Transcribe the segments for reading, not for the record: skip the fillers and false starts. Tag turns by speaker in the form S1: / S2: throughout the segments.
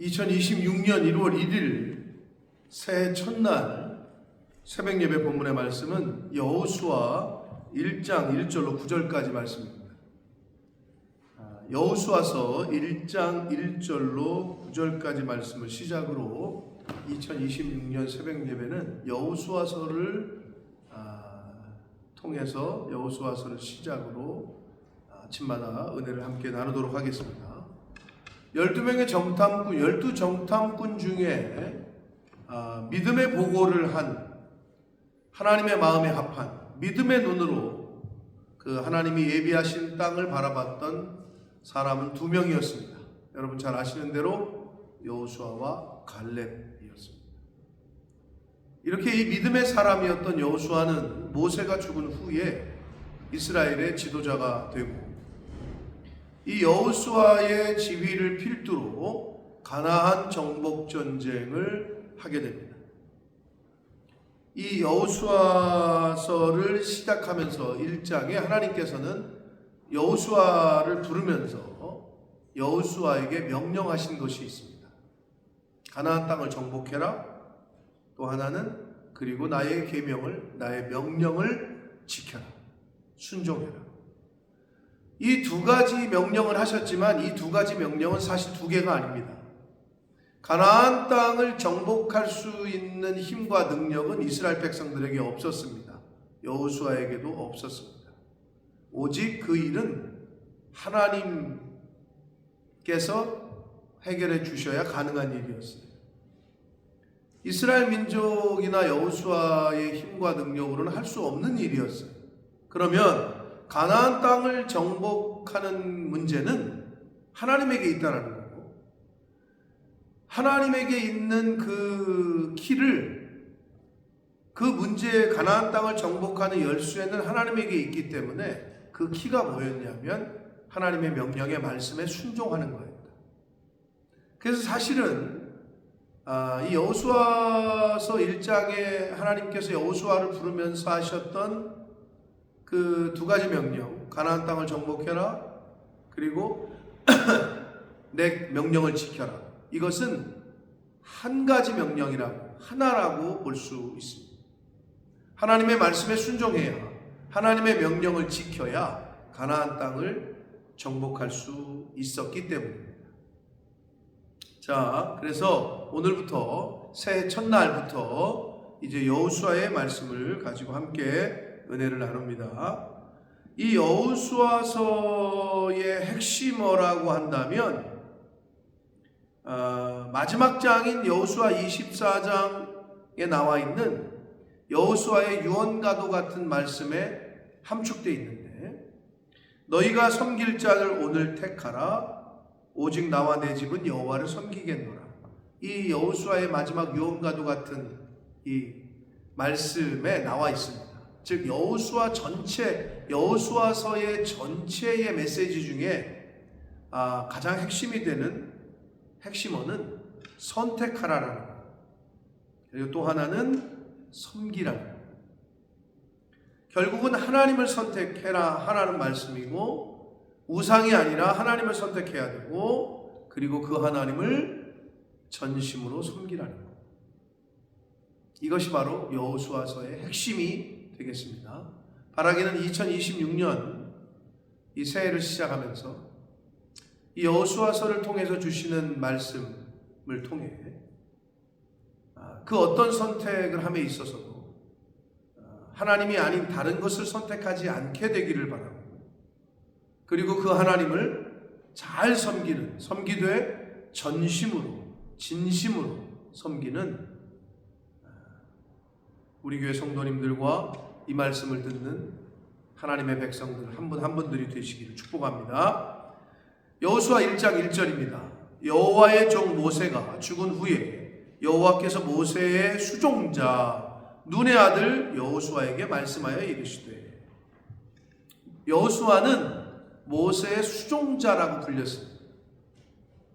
S1: 2026년 1월 1일 새해 첫날 새벽 예배 본문의 말씀은 여호수아 1장 1절로 9절까지 말씀입니다. 여호수아서 1장 1절로 9절까지 말씀을 시작으로 2026년 새벽 예배는 여호수아서를 통해서 여호수아서를 시작으로 아침마다 은혜를 함께 나누도록 하겠습니다. 12명의 정탐꾼, 12정탐꾼 중에 믿음의 보고를 한 하나님의 마음에 합한 믿음의 눈으로 그 하나님이 예비하신 땅을 바라봤던 사람은 2명이었습니다. 여러분 잘 아시는 대로 여호수아와 갈렙이었습니다. 이렇게 이 믿음의 사람이었던 여호수아는 모세가 죽은 후에 이스라엘의 지도자가 되고 이 여호수아의 지휘를 필두로 가나안 정복 전쟁을 하게 됩니다. 이 여호수아서를 시작하면서 1장에 하나님께서는 여호수아를 부르면서 여호수아에게 명령하신 것이 있습니다. 가나안 땅을 정복해라. 또 하나는 그리고 나의 계명을, 나의 명령을 지켜라. 순종해라. 이 2가지 명령을 하셨지만 이 2가지 명령은 사실 2개가 아닙니다. 가나안 땅을 정복할 수 있는 힘과 능력은 이스라엘 백성들에게 없었습니다. 여호수아에게도 없었습니다. 오직 그 일은 하나님께서 해결해 주셔야 가능한 일이었어요. 이스라엘 민족이나 여호수아의 힘과 능력으로는 할 수 없는 일이었어요. 그러면 가나안 땅을 정복하는 문제는 하나님에게 있다는 거고, 하나님에게 있는 그 키를, 그 문제, 가나안 땅을 정복하는 열쇠는 하나님에게 있기 때문에 그 키가 뭐였냐면 하나님의 명령의 말씀에 순종하는 거예요. 그래서 사실은 이 여호수아서 1장에 하나님께서 여호수아를 부르면서 하셨던 그 2가지 명령, 가나안 땅을 정복해라, 그리고 내 명령을 지켜라. 이것은 한 가지 명령이라고, 하나라고 볼 수 있습니다. 하나님의 말씀에 순종해야, 하나님의 명령을 지켜야 가나안 땅을 정복할 수 있었기 때문입니다. 자, 그래서 오늘부터 새해 첫날부터 이제 여호수아의 말씀을 가지고 함께 은혜를 나눕니다. 이 여호수아서의 핵심어라고 한다면 마지막 장인 여호수아 24장에 나와 있는 여호수아의 유언가도 같은 말씀에 함축되어 있는데, 너희가 섬길 자를 오늘 택하라. 오직 나와 내 집은 여호와를 섬기겠노라. 이 여호수아의 마지막 유언가도 같은 이 말씀에 나와 있습니다. 즉 여호수아 전체, 여호수아서의 전체의 메시지 중에 가장 핵심이 되는 핵심어는 선택하라라는 거예요. 그리고 또 하나는 섬기라는 거예요. 결국은 하나님을 선택해라 하라는 말씀이고, 우상이 아니라 하나님을 선택해야 되고, 그리고 그 하나님을 전심으로 섬기라는 거예요. 이것이 바로 여호수아서의 핵심이 되겠습니다. 바라기는 2026년 이 새해를 시작하면서 이 여호수아서를 통해서 주시는 말씀을 통해 그 어떤 선택을 함에 있어서도 하나님이 아닌 다른 것을 선택하지 않게 되기를 바라고, 그리고 그 하나님을 잘 섬기는, 섬기되 전심으로, 진심으로 섬기는 우리 교회 성도님들과 이 말씀을 듣는 하나님의 백성들 한 분 한 분들이 되시기를 축복합니다. 여호수아 1장 1절입니다. 여호와의 종 모세가 죽은 후에 여호와께서 모세의 수종자 눈의 아들 여호수아에게 말씀하여 이르시되, 여호수아는 모세의 수종자라고 불렸습니다.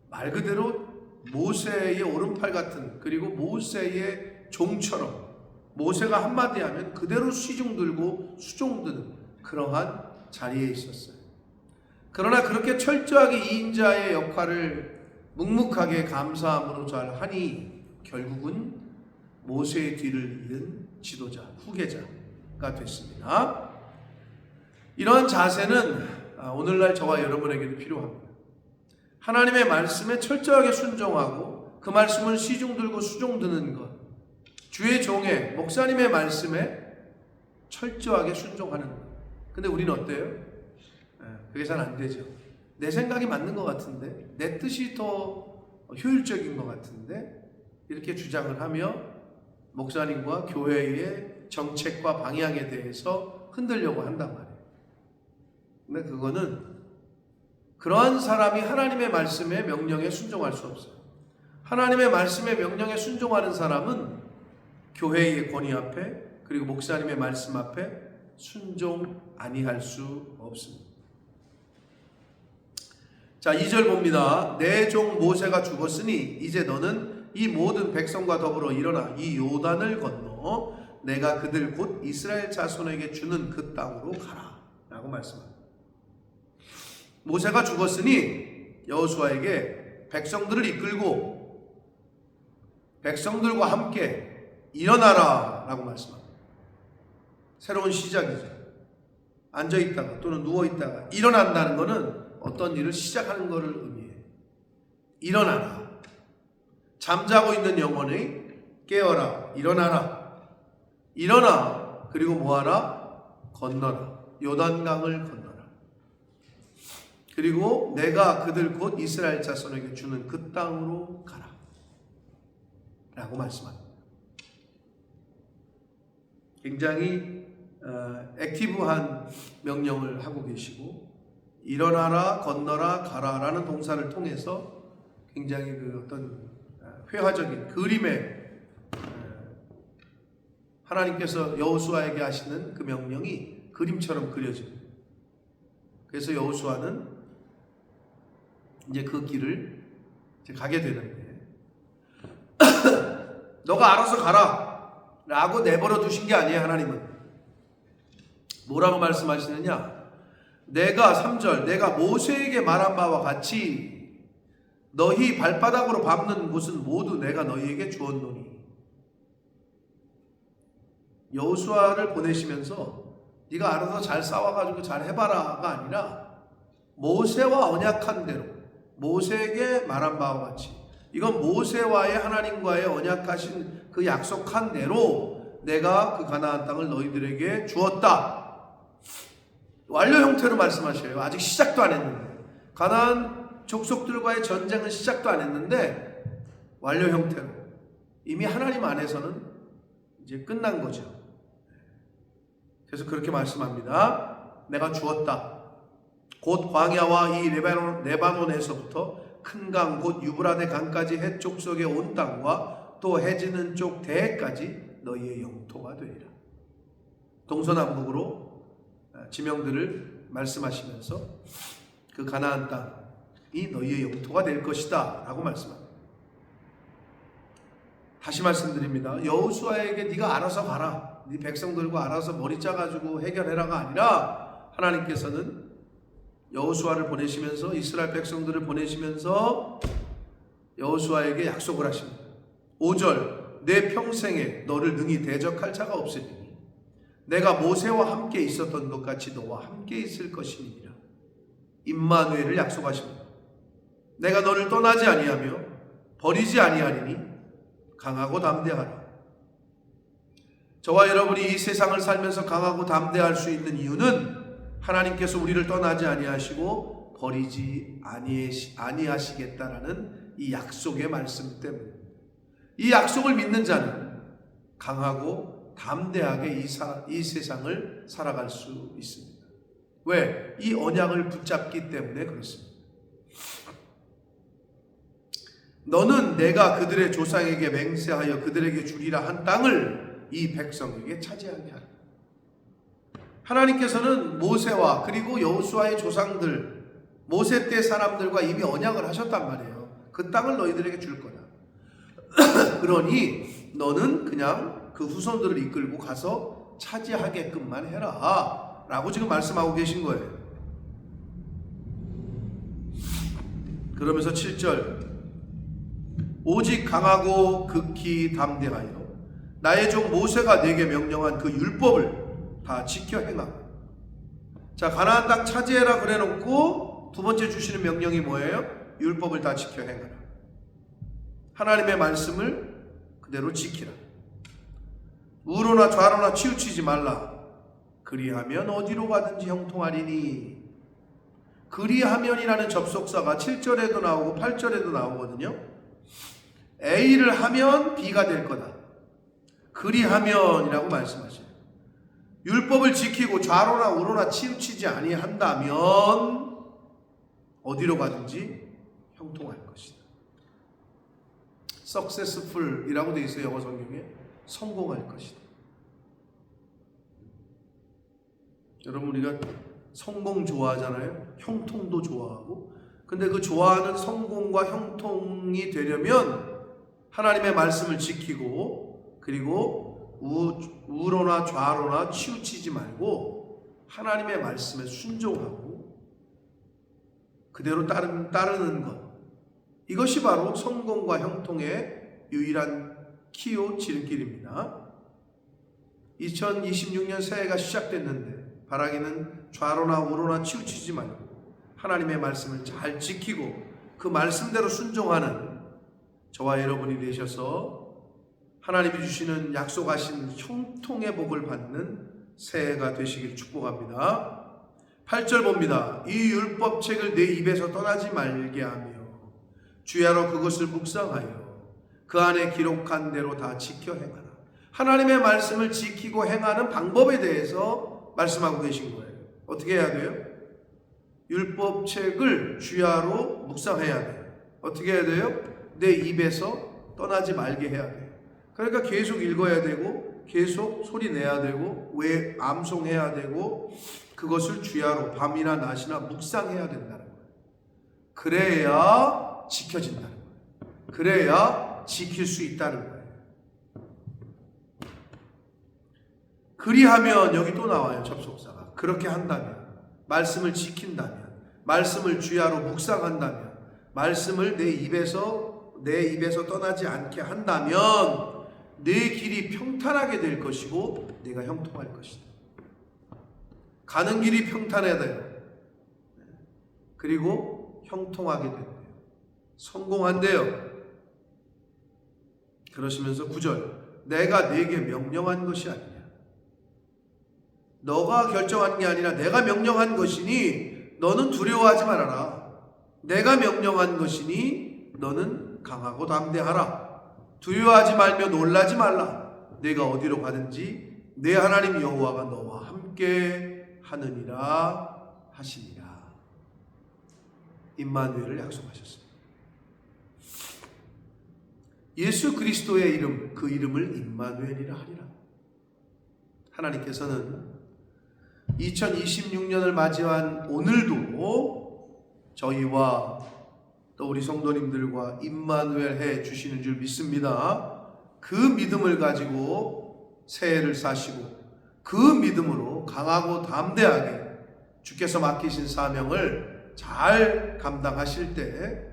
S1: 말 그대로 모세의 오른팔 같은, 그리고 모세의 종처럼 모세가 한마디 하면 그대로 시중 들고 수종 드는 그러한 자리에 있었어요. 그러나 그렇게 철저하게 2인자의 역할을 묵묵하게 감사함으로 잘 하니 결국은 모세의 뒤를 이은 지도자, 후계자가 됐습니다. 이러한 자세는 오늘날 저와 여러분에게도 필요합니다. 하나님의 말씀에 철저하게 순종하고 그 말씀을 시중들고 수종드는 것, 주의 종의 목사님의 말씀에 철저하게 순종하는 것. 근데 우리는 어때요? 그게 잘 안 되죠. 내 생각이 맞는 것 같은데, 내 뜻이 더 효율적인 것 같은데, 이렇게 주장을 하며 목사님과 교회의 정책과 방향에 대해서 흔들려고 한단 말이에요. 근데 그거는 그러한 사람이 하나님의 말씀에 명령에 순종할 수 없어요. 하나님의 말씀에 명령에 순종하는 사람은 교회의 권위 앞에 그리고 목사님의 말씀 앞에 순종 아니할 수 없습니다. 자, 2절 봅니다. 내 종 모세가 죽었으니 이제 너는 이 모든 백성과 더불어 일어나 이 요단을 건너 내가 그들 곧 이스라엘 자손에게 주는 그 땅으로 가라 라고 말씀합니다. 모세가 죽었으니 여호수아에게 백성들을 이끌고 백성들과 함께 일어나라 라고 말씀합니다. 새로운 시작이죠. 앉아있다가 또는 누워있다가 일어난다는 것은 어떤 일을 시작하는 것을 의미해요. 일어나라. 잠자고 있는 영혼이 깨어라. 일어나라. 일어나. 그리고 뭐하라? 건너라. 요단강을 건너라. 그리고 내가 그들 곧 이스라엘 자손에게 주는 그 땅으로 가라 라고 말씀합니다. 굉장히 액티브한 명령을 하고 계시고, 일어나라, 건너라, 가라 라는 동사를 통해서 굉장히 그 어떤 회화적인 그림의 하나님께서 여호수아에게 하시는 그 명령이 그림처럼 그려집니다. 그래서 여호수아는 이제 그 길을 이제 가게 되는데 너가 알아서 가라 라고 내버려 두신 게 아니에요. 하나님은 뭐라고 말씀하시느냐? 내가 3절 내가 모세에게 말한 바와 같이 너희 발바닥으로 밟는 곳은 모두 내가 너희에게 주었노니. 여호수아를 보내시면서 네가 알아서 잘 싸워가지고 잘 해봐라가 아니라 모세와 언약한 대로 모세에게 말한 바와 같이, 이건 모세와의 하나님과의 언약하신 그 약속한 대로 내가 그 가나안 땅을 너희들에게 주었다. 완료 형태로 말씀하셔요. 아직 시작도 안 했는데, 가나안 족속들과의 전쟁은 시작도 안 했는데 완료 형태로 이미 하나님 안에서는 이제 끝난 거죠. 그래서 그렇게 말씀합니다. 내가 주었다. 곧 광야와 이 레바논에서부터 큰 강 곧 유브라데 강까지 해쪽 속의 온 땅과 또 해지는 쪽 대해까지 너희의 영토가 되리라. 동서남북으로 지명들을 말씀하시면서 그 가나안 땅이 너희의 영토가 될 것이다 라고 말씀합니다. 다시 말씀드립니다. 여호수아에게 네가 알아서 가라, 네 백성들과 알아서 머리 짜가지고 해결해라가 아니라 하나님께서는 여호수아를 보내시면서 이스라엘 백성들을 보내시면서 여호수아에게 약속을 하십니다. 5절 내 평생에 너를 능히 대적할 자가 없으니 내가 모세와 함께 있었던 것 같이 너와 함께 있을 것이니라. 임마누엘을 약속하십니다. 내가 너를 떠나지 아니하며 버리지 아니하리니 강하고 담대하라. 저와 여러분이 이 세상을 살면서 강하고 담대할 수 있는 이유는 하나님께서 우리를 떠나지 아니하시고 버리지 아니하시겠다라는 이 약속의 말씀 때문에, 이 약속을 믿는 자는 강하고 담대하게 이 세상을 살아갈 수 있습니다. 왜? 이 언약을 붙잡기 때문에 그렇습니다. 너는 내가 그들의 조상에게 맹세하여 그들에게 주리라 한 땅을 이 백성에게 차지하게 하라. 하나님께서는 모세와 그리고 여호수아의 조상들, 모세 때 사람들과 이미 언약을 하셨단 말이에요. 그 땅을 너희들에게 줄 거다. 그러니 너는 그냥 그 후손들을 이끌고 가서 차지하게끔만 해라 라고 지금 말씀하고 계신 거예요. 그러면서 7절 오직 강하고 극히 담대하여 나의 종 모세가 내게 명령한 그 율법을 다 지켜 행하라. 자, 가나안 땅 차지해라 그래놓고 두 번째 주시는 명령이 뭐예요? 율법을 다 지켜 행하라. 하나님의 말씀을 그대로 지키라. 우로나 좌로나 치우치지 말라. 그리하면 어디로 가든지 형통하리니. 그리하면이라는 접속사가 7절에도 나오고 8절에도 나오거든요. A를 하면 B가 될 거다. 그리하면이라고 말씀하셔요. 율법을 지키고 좌로나 우로나 치우치지 아니한다면 어디로 가든지 형통할 것이다. successful이라고 되어 있어요. 영어 성경에. 성공할 것이다. 여러분, 우리가 성공 좋아하잖아요. 형통도 좋아하고. 근데 그 좋아하는 성공과 형통이 되려면 하나님의 말씀을 지키고, 그리고 우로나 좌로나 치우치지 말고 하나님의 말씀에 순종하고 그대로 따르는 것, 이것이 바로 성공과 형통의 유일한 키요 지름길입니다. 2026년 새해가 시작됐는데 바라기는 좌로나 우로나 치우치지 말고 하나님의 말씀을 잘 지키고 그 말씀대로 순종하는 저와 여러분이 되셔서 하나님이 주시는 약속하신 형통의 복을 받는 새해가 되시길 축복합니다. 8절 봅니다. 이 율법책을 내 입에서 떠나지 말게 하며 주야로 그것을 묵상하여 그 안에 기록한 대로 다 지켜 행하라. 하나님의 말씀을 지키고 행하는 방법에 대해서 말씀하고 계신 거예요. 어떻게 해야 돼요? 율법책을 주야로 묵상해야 돼요. 어떻게 해야 돼요? 내 입에서 떠나지 말게 해야 돼요. 그러니까 계속 읽어야 되고 계속 소리 내야 되고 왜 암송해야 되고 그것을 주야로 밤이나 낮이나 묵상해야 된다는 거예요. 그래야 지켜진다는 거예요. 그래야 지킬 수 있다는 거예요. 그리하면 여기 또 나와요. 접속사가. 그렇게 한다면, 말씀을 지킨다면, 말씀을 주야로 묵상한다면, 말씀을 내 입에서 떠나지 않게 한다면 내 길이 평탄하게 될 것이고 내가 형통할 것이다. 가는 길이 평탄해야 돼요. 그리고 형통하게 된대요. 성공한대요. 그러시면서 9절, 내가 네게 명령한 것이 아니냐. 너가 결정한 게 아니라 내가 명령한 것이니 너는 두려워하지 말아라. 내가 명령한 것이니 너는 강하고 담대하라. 두려워하지 말며 놀라지 말라. 내가 어디로 가든지 내 하나님 여호와가 너와 함께 하느니라 하시니라. 임마누엘을 약속하셨습니다. 예수 그리스도의 이름, 그 이름을 임마누엘이라 하리라. 하나님께서는 2026년을 맞이한 오늘도 저희와 또 우리 성도님들과 임마누엘 해 주시는 줄 믿습니다. 그 믿음을 가지고 새해를 사시고 그 믿음으로 강하고 담대하게 주께서 맡기신 사명을 잘 감당하실 때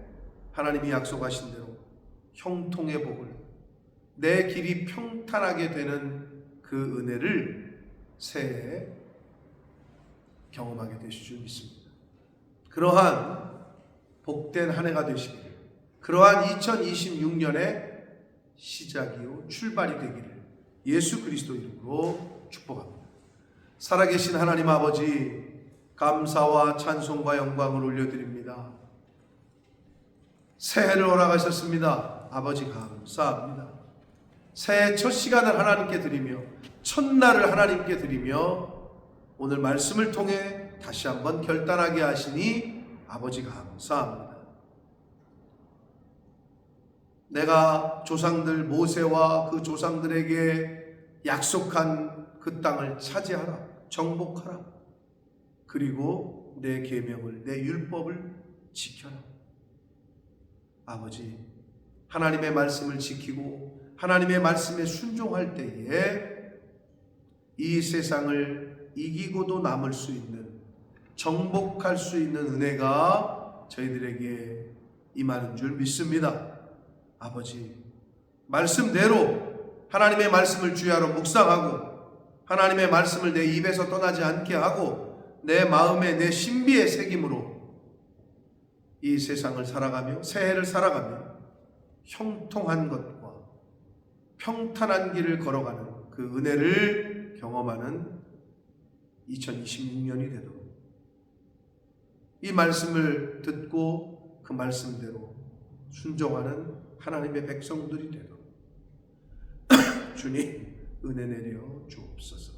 S1: 하나님이 약속하신 대로 형통의 복을, 내 길이 평탄하게 되는 그 은혜를 새해에 경험하게 되실 줄 믿습니다. 그러한 복된 한 해가 되시기를, 그러한 2026년의 시작이요 출발이 되기를 예수 그리스도 이름으로 축복합니다. 살아계신 하나님 아버지, 감사와 찬송과 영광을 올려드립니다. 새해를 허락하셨습니다. 아버지 감사합니다. 새해 첫 시간을 하나님께 드리며 첫날을 하나님께 드리며 오늘 말씀을 통해 다시 한번 결단하게 하시니 아버지 감사합니다. 내가 조상들 모세와 그 조상들에게 약속한 그 땅을 차지하라, 정복하라. 그리고 내 계명을, 내 율법을 지켜라. 아버지, 하나님의 말씀을 지키고 하나님의 말씀에 순종할 때에 이 세상을 이기고도 남을 수 있는, 정복할 수 있는 은혜가 저희들에게 임하는 줄 믿습니다. 아버지, 말씀대로 하나님의 말씀을 주야로 묵상하고 하나님의 말씀을 내 입에서 떠나지 않게 하고 내 마음에 내 신비의 새김으로 이 세상을 살아가며 새해를 살아가며 형통한 것과 평탄한 길을 걸어가는 그 은혜를 경험하는 2026년이 되도록 이 말씀을 듣고 그 말씀대로 순종하는 하나님의 백성들이 되도록 주님 은혜 내려 주옵소서.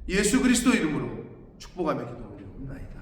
S1: 예수 그리스도 이름으로 축복하며 기도드리옵나이다.